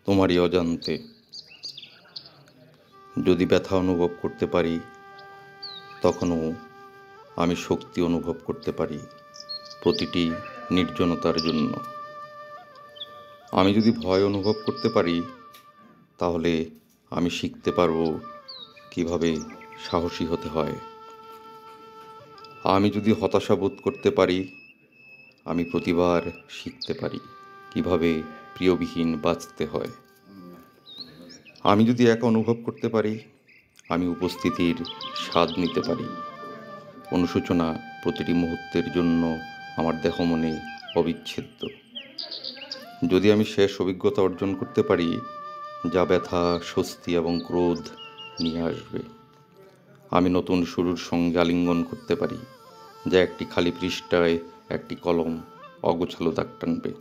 তোমারই অজান্তে যদি ব্যথা অনুভব করতে পারি, তখনও আমি শক্তি অনুভব করতে পারি প্রতিটি নির্জনতার জন্য। আমি যদি ভয় অনুভব করতে পারি, তাহলে আমি শিখতে পারব কিভাবে সাহসী হতে হয়। আমি যদি হতাশা বোধ করতে পারি, আমি প্রতিবার শিখতে পারি কিভাবে প্রিয়বিহীন বাঁচতে হয়। আমি যদি একা অনুভব করতে পারি, আমি উপস্থিতির স্বাদ নিতে পারি। অনুশোচনা প্রতিটি মুহূর্তের জন্য আমার দেহ মনে অবিচ্ছেদ্য। যদি আমি শেষ অভিজ্ঞতা অর্জন করতে পারি, যা ব্যথা, স্বস্তি এবং ক্রোধ নিয়ে আসবে, আমি নতুন শুরুর সঙ্গে আলিঙ্গন করতে পারি, যা একটি খালি পৃষ্ঠায় একটি কলম অগোছালো দাগ টানবে।